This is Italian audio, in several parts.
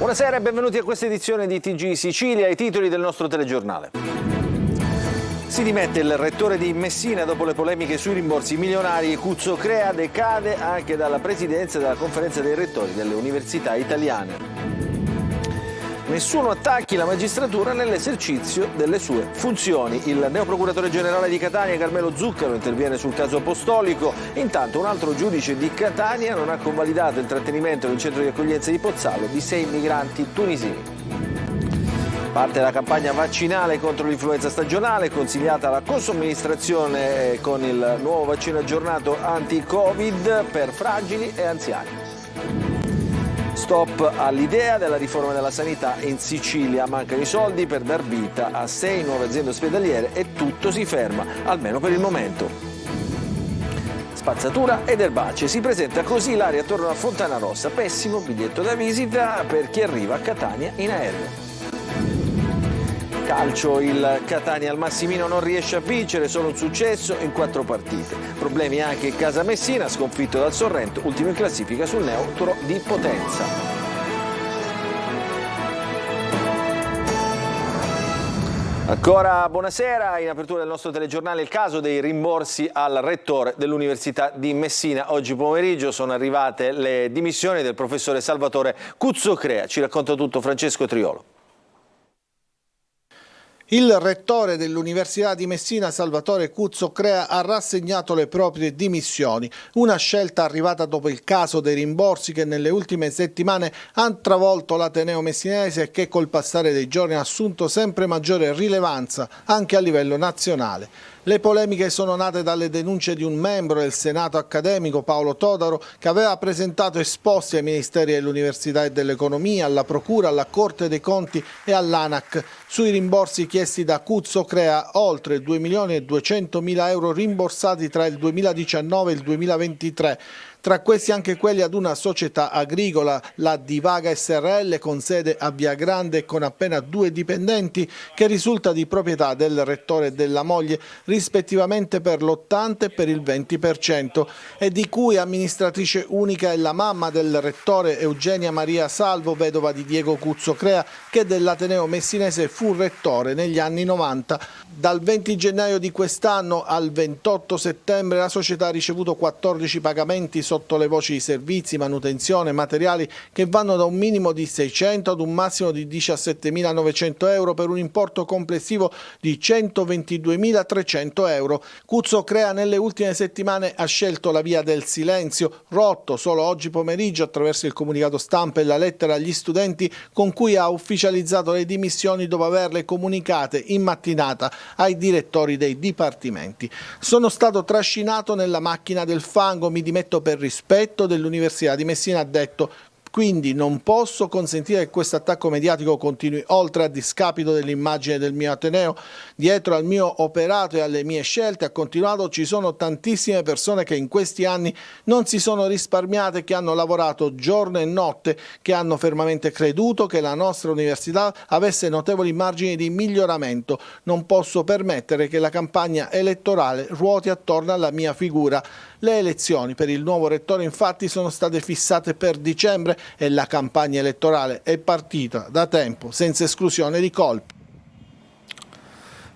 Buonasera e benvenuti a questa edizione di TG Sicilia, i titoli del nostro telegiornale. Si dimette il rettore di Messina dopo le polemiche sui rimborsi milionari. Cuzzo Crea decade anche dalla presidenza della conferenza dei rettori delle università italiane. Nessuno attacchi la magistratura nell'esercizio delle sue funzioni. Il neoprocuratore generale di Catania, Carmelo Zuccaro, interviene sul caso Apostolico. Intanto un altro giudice di Catania non ha convalidato il trattenimento nel centro di accoglienza di Pozzallo di 6 migranti tunisini. Parte la campagna vaccinale contro l'influenza stagionale, consigliata la consomministrazione con il nuovo vaccino aggiornato anti-Covid per fragili e anziani. Stop all'idea della riforma della sanità in Sicilia. Mancano i soldi per dar vita a 6 nuove aziende ospedaliere e tutto si ferma, almeno per il momento. Spazzatura ed erbacce. Si presenta così l'aria attorno a Fontana Rossa. Pessimo biglietto da visita per chi arriva a Catania in aereo. Calcio, il Catania al Massimino non riesce a vincere, solo un successo in 4 partite. Problemi anche in casa Messina, sconfitto dal Sorrento, ultimo in classifica sul neutro di Potenza. Ancora buonasera, in apertura del nostro telegiornale il caso dei rimborsi al rettore dell'Università di Messina. Oggi pomeriggio sono arrivate le dimissioni del professore Salvatore Cuzzo Crea. Ci racconta tutto Francesco Triolo. Il rettore dell'Università di Messina, Salvatore Cuzzo Crea, ha rassegnato le proprie dimissioni, una scelta arrivata dopo il caso dei rimborsi che nelle ultime settimane ha travolto l'Ateneo messinese e che col passare dei giorni ha assunto sempre maggiore rilevanza anche a livello nazionale. Le polemiche sono nate dalle denunce di un membro del Senato accademico, Paolo Todaro, che aveva presentato esposti ai Ministeri dell'Università e dell'Economia, alla Procura, alla Corte dei Conti e all'ANAC sui rimborsi chiesti da Cuzzo Crea, oltre 2.200.000 euro rimborsati tra il 2019 e il 2023. Tra questi anche quelli ad una società agricola, la Divaga SRL, con sede a Via Grande e con appena 2 dipendenti, che risulta di proprietà del rettore e della moglie, rispettivamente per l'80% e per il 20%, e di cui amministratrice unica è la mamma del rettore Eugenia Maria Salvo, vedova di Diego Cuzzo Crea, che dell'Ateneo messinese fu rettore negli anni 90. Dal 20 gennaio di quest'anno al 28 settembre la società ha ricevuto 14 pagamenti sotto le voci di servizi, manutenzione, materiali che vanno da un minimo di 600 ad un massimo di 17.900 euro per un importo complessivo di 122.300 euro. Cuzzo Crea nelle ultime settimane ha scelto la via del silenzio, rotto solo oggi pomeriggio attraverso il comunicato stampa e la lettera agli studenti con cui ha ufficializzato le dimissioni dopo averle comunicate in mattinata ai direttori dei dipartimenti. Sono stato trascinato nella macchina del fango, mi dimetto per rispetto dell'Università di Messina, ha detto. Quindi non posso consentire che questo attacco mediatico continui oltre a discapito dell'immagine del mio Ateneo. Dietro al mio operato e alle mie scelte, ha continuato, ci sono tantissime persone che in questi anni non si sono risparmiate, che hanno lavorato giorno e notte, che hanno fermamente creduto che la nostra università avesse notevoli margini di miglioramento. Non posso permettere che la campagna elettorale ruoti attorno alla mia figura. Le elezioni per il nuovo rettore infatti sono state fissate per dicembre e la campagna elettorale è partita da tempo, senza esclusione di colpi.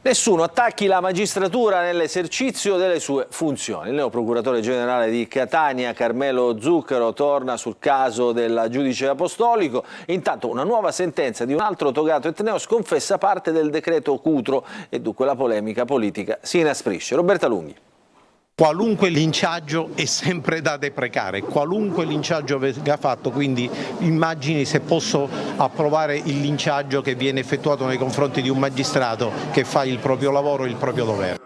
Nessuno attacchi la magistratura nell'esercizio delle sue funzioni. Il neoprocuratore generale di Catania, Carmelo Zuccaro, torna sul caso del giudice apostolico. Intanto una nuova sentenza di un altro togato etneo sconfessa parte del decreto Cutro e dunque la polemica politica si inasprisce. Roberta Lunghi. Qualunque linciaggio è sempre da deprecare, qualunque linciaggio venga fatto, quindi immagini se posso approvare il linciaggio che viene effettuato nei confronti di un magistrato che fa il proprio lavoro e il proprio dovere.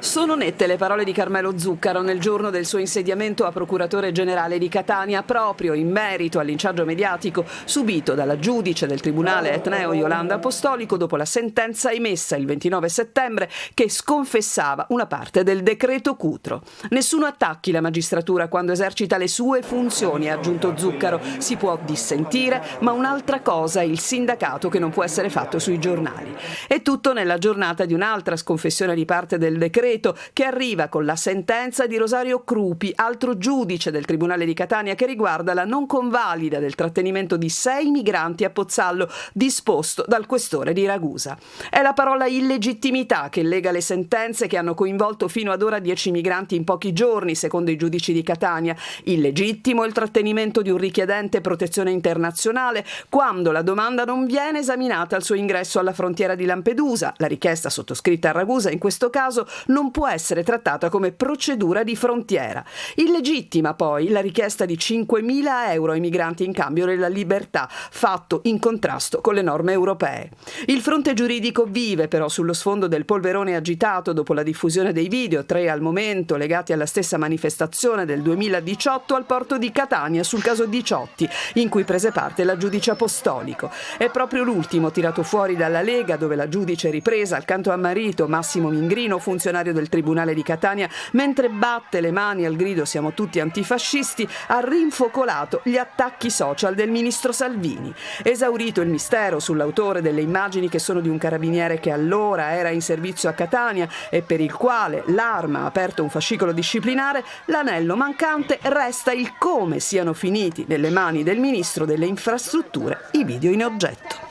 Sono nette le parole di Carmelo Zuccaro nel giorno del suo insediamento a procuratore generale di Catania, proprio in merito al linciaggio mediatico subito dalla giudice del Tribunale etneo Yolanda Apostolico dopo la sentenza emessa il 29 settembre che sconfessava una parte del decreto Cutro. Nessuno attacchi la magistratura quando esercita le sue funzioni, ha aggiunto Zuccaro. Si può dissentire, ma un'altra cosa è il sindacato che non può essere fatto sui giornali. È tutto nella giornata di un'altra sconfessione di parte del decreto decreto che arriva con la sentenza di Rosario Crupi, altro giudice del Tribunale di Catania, che riguarda la non convalida del trattenimento di 6 migranti a Pozzallo disposto dal questore di Ragusa. È la parola illegittimità che lega le sentenze che hanno coinvolto fino ad ora 10 migranti in pochi giorni, secondo i giudici di Catania. Illegittimo il trattenimento di un richiedente protezione internazionale quando la domanda non viene esaminata al suo ingresso alla frontiera di Lampedusa. La richiesta sottoscritta a Ragusa in questo caso non può essere trattata come procedura di frontiera. Illegittima poi la richiesta di 5.000 euro ai migranti in cambio della libertà, fatto in contrasto con le norme europee. Il fronte giuridico vive però sullo sfondo del polverone agitato dopo la diffusione dei video, 3 al momento, legati alla stessa manifestazione del 2018 al porto di Catania sul caso Diciotti, in cui prese parte la giudice Apostolico. È proprio l'ultimo tirato fuori dalla Lega, dove la giudice ripresa accanto a marito Massimo Mingrino, funzionario del Tribunale di Catania, mentre batte le mani al grido "siamo tutti antifascisti", ha rinfocolato gli attacchi social del ministro Salvini. Esaurito il mistero sull'autore delle immagini, che sono di un carabiniere che allora era in servizio a Catania e per il quale l'Arma ha aperto un fascicolo disciplinare, l'anello mancante resta il come siano finiti nelle mani del ministro delle infrastrutture i video in oggetto.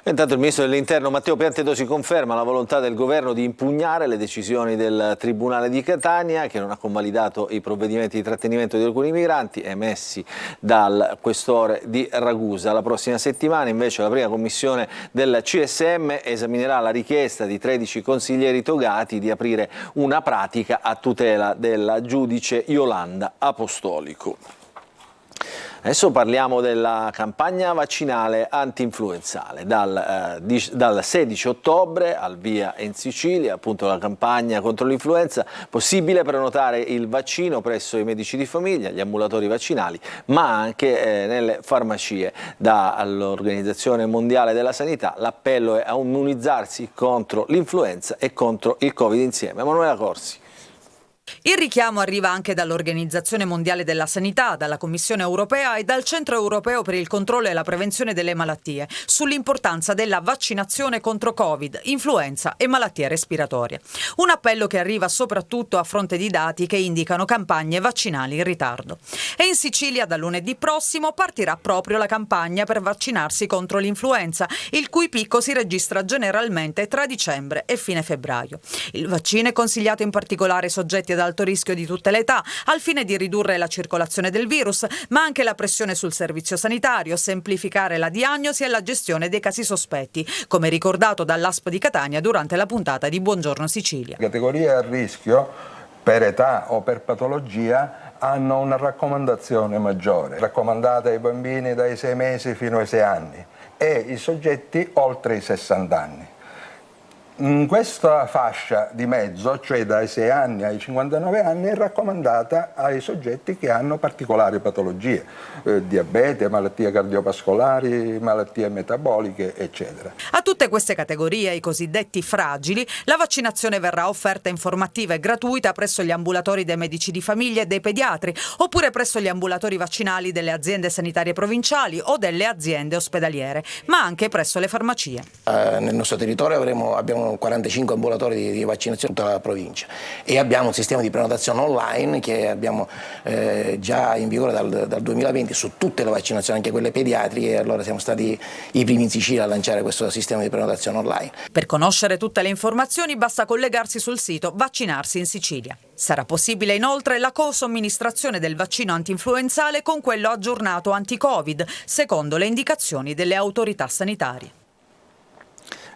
Intanto il ministro dell'Interno Matteo Piantedosi conferma la volontà del governo di impugnare le decisioni del Tribunale di Catania, che non ha convalidato i provvedimenti di trattenimento di alcuni migranti emessi dal questore di Ragusa. La prossima settimana invece la prima commissione del CSM esaminerà la richiesta di 13 consiglieri togati di aprire una pratica a tutela della giudice Iolanda Apostolico. Adesso parliamo della campagna vaccinale anti-influenzale. Dal 16 ottobre al via in Sicilia, appunto la campagna contro l'influenza, possibile prenotare il vaccino presso i medici di famiglia, gli ambulatori vaccinali, ma anche nelle farmacie. Dall'Organizzazione Mondiale della Sanità l'appello è a immunizzarsi contro l'influenza e contro il Covid insieme. Emanuela Corsi. Il richiamo arriva anche dall'Organizzazione Mondiale della Sanità, dalla Commissione Europea e dal Centro Europeo per il Controllo e la Prevenzione delle Malattie sull'importanza della vaccinazione contro Covid, influenza e malattie respiratorie. Un appello che arriva soprattutto a fronte di dati che indicano campagne vaccinali in ritardo. E in Sicilia da lunedì prossimo partirà proprio la campagna per vaccinarsi contro l'influenza, il cui picco si registra generalmente tra dicembre e fine febbraio. Il vaccino è consigliato in particolare ai soggetti ad alto rischio di tutte le età, al fine di ridurre la circolazione del virus, ma anche la pressione sul servizio sanitario, semplificare la diagnosi e la gestione dei casi sospetti, come ricordato dall'ASP di Catania durante la puntata di Buongiorno Sicilia. Categorie a rischio per età o per patologia hanno una raccomandazione maggiore, raccomandata ai bambini dai 6 mesi fino ai 6 anni e i soggetti oltre i 60 anni. In questa fascia di mezzo, cioè dai 6 anni ai 59 anni, è raccomandata ai soggetti che hanno particolari patologie, diabete, malattie cardiovascolari, malattie metaboliche, eccetera. A tutte queste categorie, i cosiddetti fragili, la vaccinazione verrà offerta informativa e gratuita presso gli ambulatori dei medici di famiglia e dei pediatri, oppure presso gli ambulatori vaccinali delle aziende sanitarie provinciali o delle aziende ospedaliere, ma anche presso le farmacie. Nel nostro territorio abbiamo 45 ambulatori di vaccinazione in tutta la provincia e abbiamo un sistema di prenotazione online che abbiamo già in vigore dal 2020 su tutte le vaccinazioni, anche quelle pediatriche, e allora siamo stati i primi in Sicilia a lanciare questo sistema di prenotazione online. Per conoscere tutte le informazioni basta collegarsi sul sito Vaccinarsi in Sicilia. Sarà possibile inoltre la co-somministrazione del vaccino antinfluenzale con quello aggiornato anti-Covid, secondo le indicazioni delle autorità sanitarie.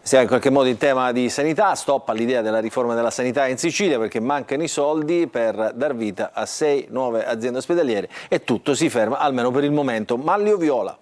Siamo in qualche modo in tema di sanità, stop all'idea della riforma della sanità in Sicilia perché mancano i soldi per dar vita a 6 nuove aziende ospedaliere e tutto si ferma, almeno per il momento. Manlio Viola.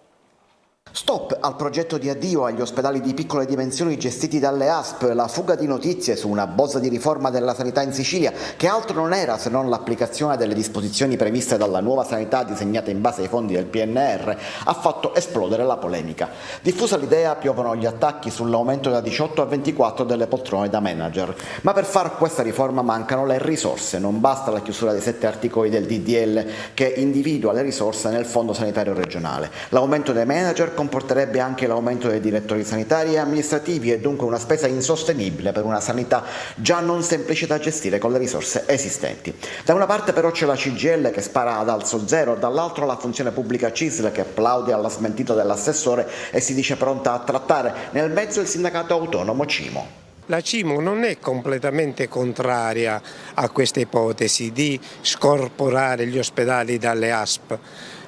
Stop al progetto di addio agli ospedali di piccole dimensioni gestiti dalle ASP, la fuga di notizie su una bozza di riforma della sanità in Sicilia che altro non era se non l'applicazione delle disposizioni previste dalla nuova sanità disegnata in base ai fondi del PNR ha fatto esplodere la polemica. Diffusa l'idea, piovono gli attacchi sull'aumento da 18 a 24 delle poltrone da manager, ma per far questa riforma mancano le risorse, non basta la chiusura dei 7 articoli del DDL che individua le risorse nel fondo sanitario regionale. L'aumento dei manager che comporterebbe anche l'aumento dei direttori sanitari e amministrativi e dunque una spesa insostenibile per una sanità già non semplice da gestire con le risorse esistenti. Da una parte però c'è la CGIL che spara ad alzo zero, dall'altro la funzione pubblica CISL che applaude alla smentita dell'assessore e si dice pronta a trattare, nel mezzo il sindacato autonomo CIMO. La CIMO non è completamente contraria a questa ipotesi di scorporare gli ospedali dalle ASP.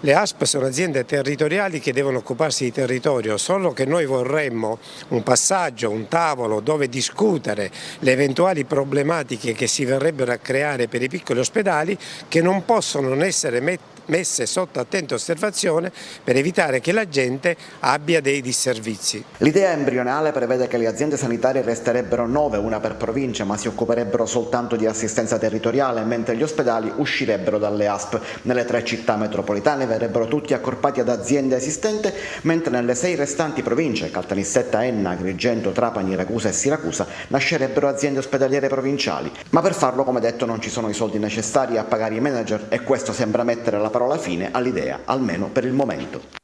Le ASP sono aziende territoriali che devono occuparsi di territorio, solo che noi vorremmo un passaggio, un tavolo dove discutere le eventuali problematiche che si verrebbero a creare per i piccoli ospedali che non possono essere messe sotto attenta osservazione per evitare che la gente abbia dei disservizi. L'idea embrionale prevede che le aziende sanitarie resterebbero 9, una per provincia, ma si occuperebbero soltanto di assistenza territoriale, mentre gli ospedali uscirebbero dalle ASP. Nelle 3 città metropolitane verrebbero tutti accorpati ad aziende esistenti, mentre nelle 6 restanti province, Caltanissetta, Enna, Agrigento, Trapani, Ragusa e Siracusa, nascerebbero aziende ospedaliere provinciali. Ma per farlo, come detto, non ci sono i soldi necessari a pagare i manager e questo sembra mettere la parola fine all'idea, almeno per il momento.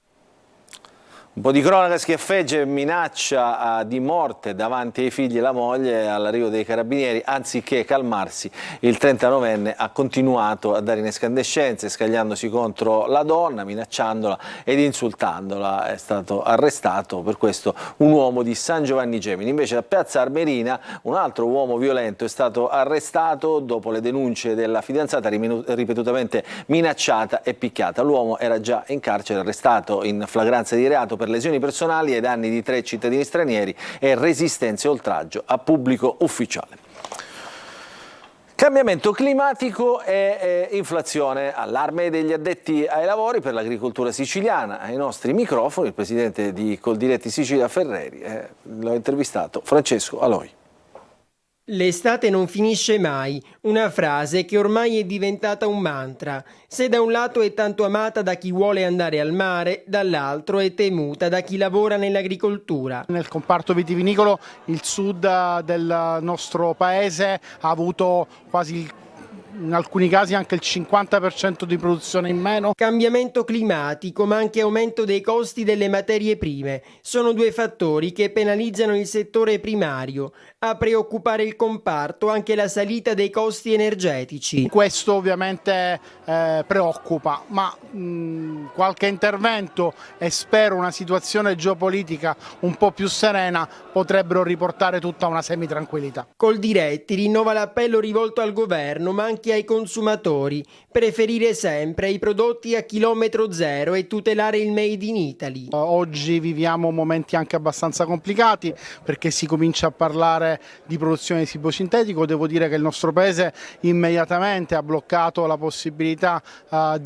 Un po' di cronaca schiaffeggia e minaccia di morte davanti ai figli e la moglie all'arrivo dei carabinieri. Anziché calmarsi, il 39enne ha continuato a dare in escandescenze, scagliandosi contro la donna, minacciandola ed insultandola. È stato arrestato per questo un uomo di San Giovanni Gemini. Invece a Piazza Armerina un altro uomo violento è stato arrestato dopo le denunce della fidanzata ripetutamente minacciata e picchiata. L'uomo era già in carcere, arrestato in flagranza di reato per lesioni personali ai danni di 3 cittadini stranieri e resistenza e oltraggio a pubblico ufficiale. Cambiamento climatico e inflazione, allarme degli addetti ai lavori per l'agricoltura siciliana. Ai nostri microfoni il presidente di Coldiretti Sicilia Ferreri, l'ho intervistato Francesco Aloi. L'estate non finisce mai, una frase che ormai è diventata un mantra. Se da un lato è tanto amata da chi vuole andare al mare, dall'altro è temuta da chi lavora nell'agricoltura. Nel comparto vitivinicolo il sud del nostro paese ha avuto quasi in alcuni casi anche il 50% di produzione in meno. Cambiamento climatico ma anche aumento dei costi delle materie prime sono 2 fattori che penalizzano il settore primario. A preoccupare il comparto anche la salita dei costi energetici. Questo ovviamente preoccupa, ma qualche intervento e spero una situazione geopolitica un po' più serena potrebbero riportare tutta una semitranquillità. Coldiretti rinnova l'appello rivolto al governo ma anche ai consumatori, preferire sempre i prodotti a chilometro zero e tutelare il Made in Italy. Oggi viviamo momenti anche abbastanza complicati perché si comincia a parlare di produzione di cibo sintetico. Devo dire che il nostro paese immediatamente ha bloccato la possibilità sia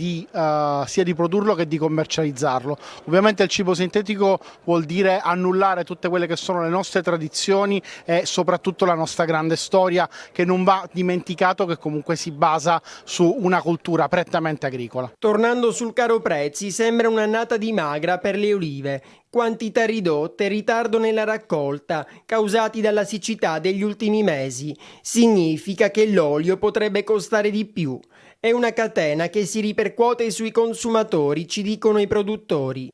di produrlo che di commercializzarlo. Ovviamente il cibo sintetico vuol dire annullare tutte quelle che sono le nostre tradizioni e soprattutto la nostra grande storia, che non va dimenticato, che comunque si basa su una cultura prettamente agricola. Tornando sul caro prezzi, sembra un'annata di magra per le olive. Quantità ridotte e ritardo nella raccolta, causati dalla siccità degli ultimi mesi. Significa che l'olio potrebbe costare di più. È una catena che si ripercuote sui consumatori, ci dicono i produttori.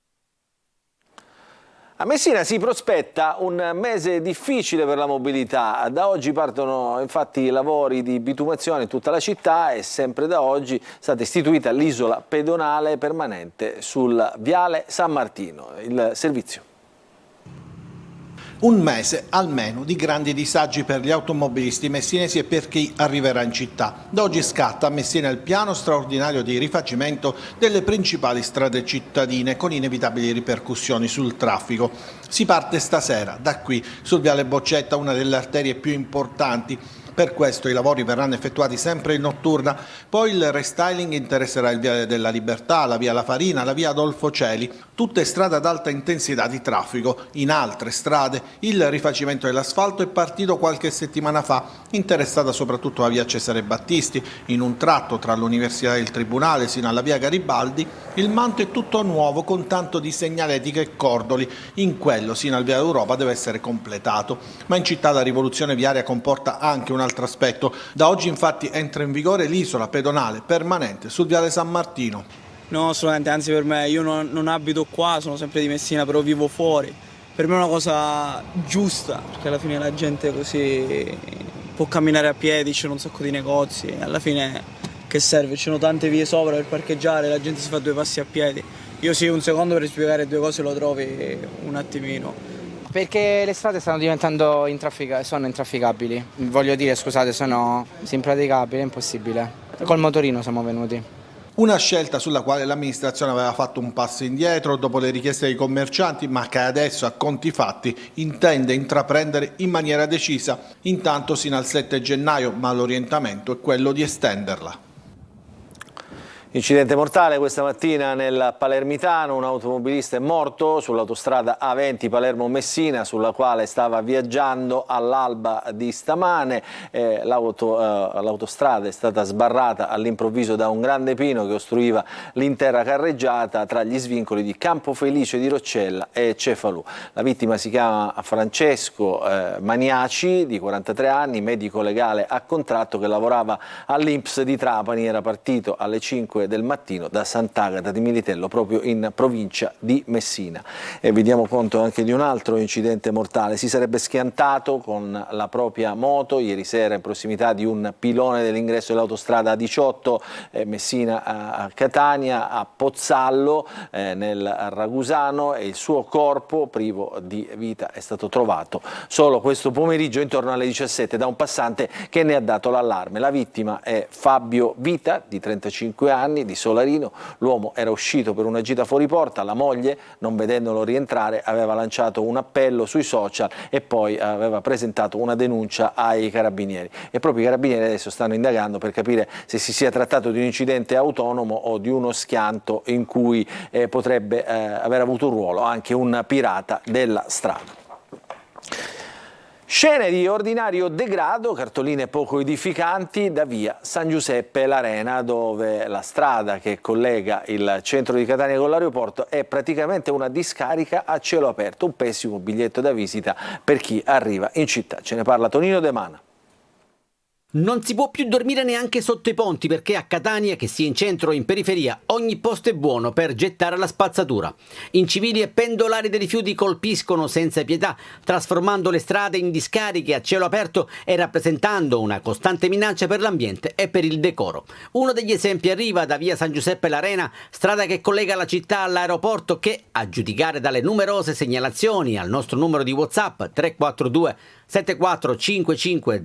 A Messina si prospetta un mese difficile per la mobilità. Da oggi partono infatti i lavori di bitumazione in tutta la città e sempre da oggi è stata istituita l'isola pedonale permanente sul viale San Martino. Il servizio. Un mese almeno di grandi disagi per gli automobilisti messinesi e per chi arriverà in città. Da oggi scatta a Messina il piano straordinario di rifacimento delle principali strade cittadine con inevitabili ripercussioni sul traffico. Si parte stasera da qui sul viale Boccetta, una delle arterie più importanti. Per questo i lavori verranno effettuati sempre in notturna, poi il restyling interesserà il Viale della Libertà, la Via La Farina, la Via Adolfo Celi, tutte strade ad alta intensità di traffico. In altre strade il rifacimento dell'asfalto è partito qualche settimana fa, interessata soprattutto la Via Cesare Battisti. In un tratto tra l'Università e il Tribunale sino alla Via Garibaldi il manto è tutto nuovo con tanto di segnaletica e cordoli, in quello sino al Via Europa deve essere completato. Ma in città la rivoluzione viaria comporta anche un altro aspetto. Da oggi infatti entra in vigore l'isola pedonale permanente sul viale San Martino. No, assolutamente, anzi per me, io non abito qua, sono sempre di Messina, però vivo fuori. Per me è una cosa giusta, perché alla fine la gente così può camminare a piedi, c'è un sacco di negozi, alla fine che serve? Ci sono tante vie sopra per parcheggiare, la gente si fa 2 passi a piedi. Io sì, un secondo per spiegare 2 cose lo trovi un attimino. Perché le strade stanno diventando sono intrafficabili. Voglio dire, scusate, sono impraticabili, è impossibile. Col motorino siamo venuti. Una scelta sulla quale l'amministrazione aveva fatto un passo indietro dopo le richieste dei commercianti, ma che adesso a conti fatti intende intraprendere in maniera decisa, intanto sino al 7 gennaio, ma l'orientamento è quello di estenderla. Incidente mortale questa mattina nel Palermitano, un automobilista è morto sull'autostrada A20 Palermo-Messina, sulla quale stava viaggiando all'alba di stamane. L'autostrada è stata sbarrata all'improvviso da un grande pino che ostruiva l'intera carreggiata tra gli svincoli di Campofelice di Roccella e Cefalù. La vittima si chiama Francesco Maniaci, di 43 anni, medico legale a contratto che lavorava all'Inps di Trapani, era partito alle 5 del mattino da Sant'Agata di Militello, proprio in provincia di Messina. E vi diamo conto anche di un altro incidente mortale. Si sarebbe schiantato con la propria moto ieri sera in prossimità di un pilone dell'ingresso dell'autostrada A18 Messina a Catania, a Pozzallo nel Ragusano, e il suo corpo privo di vita è stato trovato solo questo pomeriggio intorno alle 17 da un passante che ne ha dato l'allarme. La vittima è Fabio Vita, di 35 anni, di Solarino. L'uomo era uscito per una gita fuori porta, la moglie, non vedendolo rientrare, aveva lanciato un appello sui social e poi aveva presentato una denuncia ai carabinieri. E proprio i carabinieri adesso stanno indagando per capire se si sia trattato di un incidente autonomo o di uno schianto in cui potrebbe aver avuto un ruolo anche un pirata della strada. Scene di ordinario degrado, cartoline poco edificanti da via San Giuseppe l'Arena, dove la strada che collega il centro di Catania con l'aeroporto è praticamente una discarica a cielo aperto, un pessimo biglietto da visita per chi arriva in città. Ce ne parla Tonino De Mana. Non si può più dormire neanche sotto i ponti, perché a Catania, che sia in centro o in periferia, ogni posto è buono per gettare la spazzatura. Incivili e pendolari dei rifiuti colpiscono senza pietà, trasformando le strade in discariche a cielo aperto e rappresentando una costante minaccia per l'ambiente e per il decoro. Uno degli esempi arriva da via San Giuseppe l'Arena, strada che collega la città all'aeroporto, che, a giudicare dalle numerose segnalazioni al nostro numero di WhatsApp 342 7455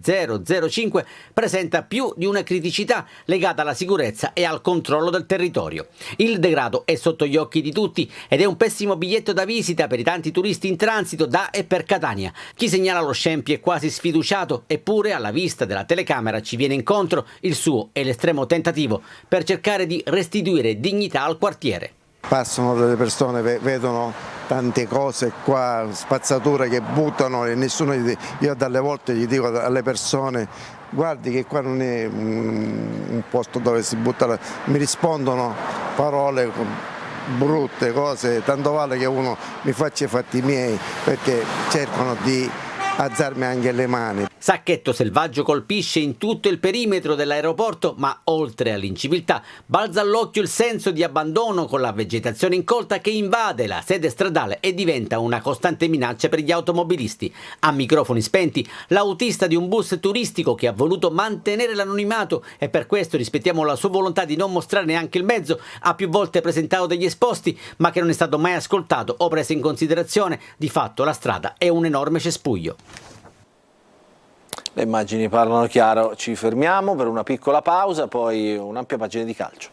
005, presenta più di una criticità legata alla sicurezza e al controllo del territorio. Il degrado è sotto gli occhi di tutti ed è un pessimo biglietto da visita per i tanti turisti in transito da e per Catania. Chi segnala lo scempio è quasi sfiduciato, eppure alla vista della telecamera ci viene incontro il suo e l'estremo tentativo per cercare di restituire dignità al quartiere. Passano delle persone, vedono tante cose qua, spazzature che buttano e nessuno, io dalle volte gli dico alle persone: guardi che qua non è un posto dove si butta, mi rispondono parole brutte, cose, tanto vale che uno mi faccia i fatti miei, perché cercano di alzarmi anche le mani. Sacchetto selvaggio colpisce in tutto il perimetro dell'aeroporto, ma oltre all'inciviltà balza all'occhio il senso di abbandono, con la vegetazione incolta che invade la sede stradale e diventa una costante minaccia per gli automobilisti. A microfoni spenti, l'autista di un bus turistico che ha voluto mantenere l'anonimato e per questo rispettiamo la sua volontà di non mostrare neanche il mezzo, ha più volte presentato degli esposti, ma che non è stato mai ascoltato o preso in considerazione. Di fatto la strada è un enorme cespuglio. Le immagini parlano chiaro, ci fermiamo per una piccola pausa, poi un'ampia pagina di calcio.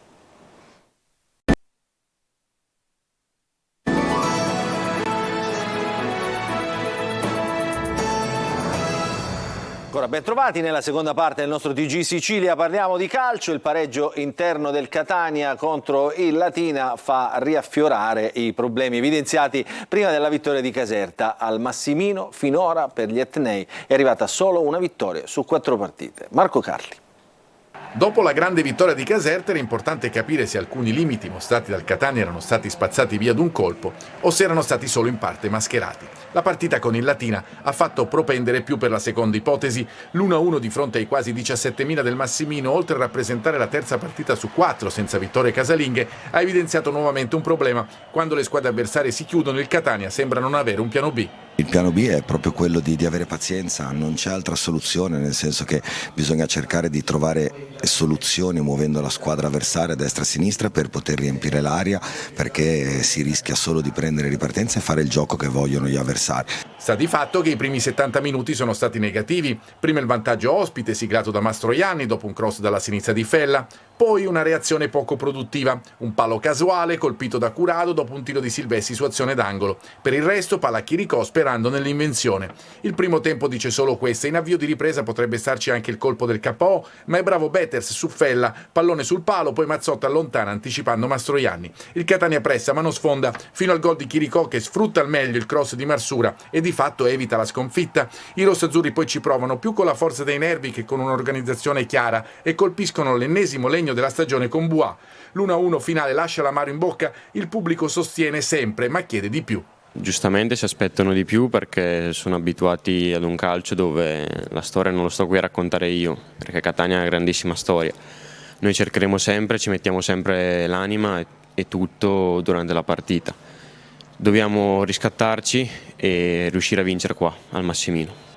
Ancora ben trovati nella seconda parte del nostro TG Sicilia, parliamo di calcio. Il pareggio interno del Catania contro il Latina fa riaffiorare i problemi evidenziati prima della vittoria di Caserta. Al Massimino finora per gli etnei è arrivata solo una vittoria su 4 partite. Marco Carli. Dopo la grande vittoria di Caserta era importante capire se alcuni limiti mostrati dal Catania erano stati spazzati via d'un colpo o se erano stati solo in parte mascherati. La partita con il Latina ha fatto propendere più per la seconda ipotesi. L'1-1 di fronte ai quasi 17.000 del Massimino, oltre a rappresentare la terza partita su 4 senza vittorie casalinghe, ha evidenziato nuovamente un problema. Quando le squadre avversarie si chiudono, il Catania sembra non avere un piano B. Il piano B è proprio quello di avere pazienza, non c'è altra soluzione, nel senso che bisogna cercare di trovare soluzioni muovendo la squadra avversaria a destra e a sinistra per poter riempire l'area, perché si rischia solo di prendere ripartenza e fare il gioco che vogliono gli avversari. Sta di fatto che i primi 70 minuti sono stati negativi. Prima il vantaggio ospite siglato da Mastroianni dopo un cross dalla sinistra di Fella, poi una reazione poco produttiva, un palo casuale colpito da Curado dopo un tiro di Silvestri su azione d'angolo. Per il resto palla Chiricò sperando nell'invenzione. Il primo tempo dice solo questo, in avvio di ripresa potrebbe starci anche il colpo del KO, ma è bravo Betters su Fella, pallone sul palo, poi Mazzotta allontana anticipando Mastroianni. Il Catania pressa ma non sfonda fino al gol di Chiricò che sfrutta al meglio il cross di Marsura e di fatto evita la sconfitta. I rossazzurri poi ci provano più con la forza dei nervi che con un'organizzazione chiara e colpiscono l'ennesimo legno della stagione con Buà. L'1-1 finale lascia l'amaro in bocca, il pubblico sostiene sempre ma chiede di più. Giustamente si aspettano di più perché sono abituati ad un calcio dove la storia non lo sto qui a raccontare io, perché Catania ha una grandissima storia. Noi cercheremo sempre, ci mettiamo sempre l'anima e tutto durante la partita. Dobbiamo riscattarci e riuscire a vincere qua al Massimino.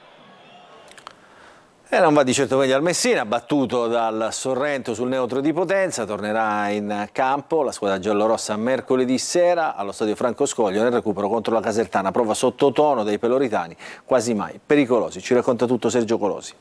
E non va di certo meglio al Messina, battuto dal Sorrento sul neutro di Potenza, tornerà in campo la squadra giallorossa mercoledì sera allo stadio Franco Scoglio nel recupero contro la Casertana, prova sottotono dei peloritani, quasi mai pericolosi. Ci racconta tutto Sergio Colosi.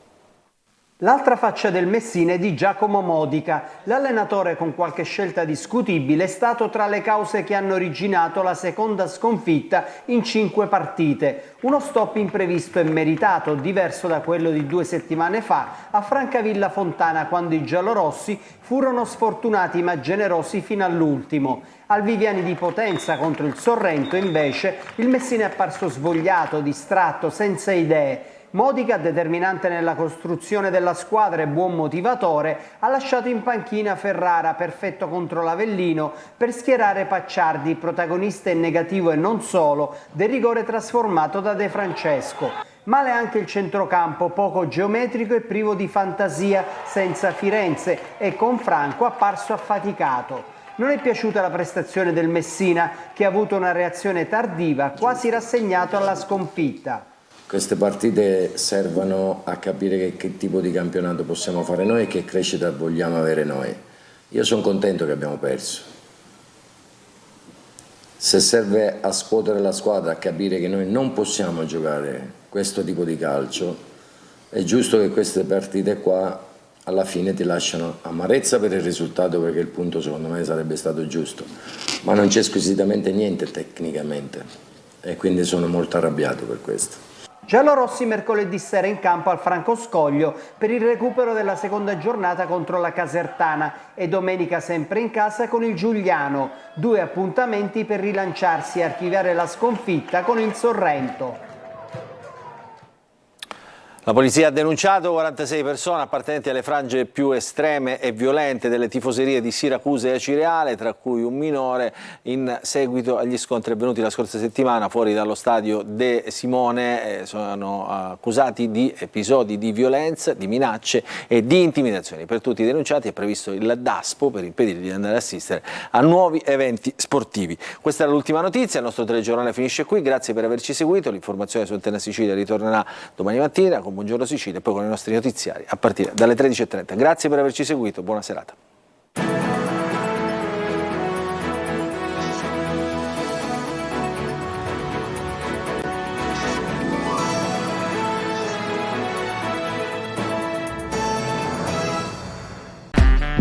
L'altra faccia del Messina è di Giacomo Modica. L'allenatore, con qualche scelta discutibile, è stato tra le cause che hanno originato la seconda sconfitta in 5 partite. Uno stop imprevisto e meritato, diverso da quello di 2 settimane fa a Francavilla Fontana, quando i giallorossi furono sfortunati ma generosi fino all'ultimo. Al Viviani di Potenza contro il Sorrento, invece, il Messina è apparso svogliato, distratto, senza idee. Modica, determinante nella costruzione della squadra e buon motivatore, ha lasciato in panchina Ferrara, perfetto contro l'Avellino, per schierare Pacciardi, protagonista in negativo e non solo, del rigore trasformato da De Francesco. Male anche il centrocampo, poco geometrico e privo di fantasia, senza Firenze e con Franco apparso affaticato. Non è piaciuta la prestazione del Messina, che ha avuto una reazione tardiva, quasi rassegnato alla sconfitta. Queste partite servono a capire che tipo di campionato possiamo fare noi e che crescita vogliamo avere noi. Io sono contento che abbiamo perso. Se serve a scuotere la squadra, a capire che noi non possiamo giocare questo tipo di calcio, è giusto che queste partite qua alla fine ti lasciano amarezza per il risultato, perché il punto secondo me sarebbe stato giusto, ma non c'è squisitamente niente tecnicamente e quindi sono molto arrabbiato per questo. Giallorossi mercoledì sera in campo al Franco Scoglio per il recupero della seconda giornata contro la Casertana e domenica sempre in casa con il Giuliano. 2 appuntamenti per rilanciarsi e archiviare la sconfitta con il Sorrento. La polizia ha denunciato 46 persone appartenenti alle frange più estreme e violente delle tifoserie di Siracusa e Acireale, tra cui un minore, in seguito agli scontri avvenuti la scorsa settimana fuori dallo stadio De Simone. Sono accusati di episodi di violenza, di minacce e di intimidazioni. Per tutti i denunciati è previsto il DASPO per impedire di andare ad assistere a nuovi eventi sportivi. Questa era l'ultima notizia, il nostro telegiornale finisce qui, grazie per averci seguito, l'informazione su Antena Sicilia ritornerà domani mattina con Buongiorno Sicilia e poi con i nostri notiziari a partire dalle 13:30. Grazie per averci seguito, buona serata.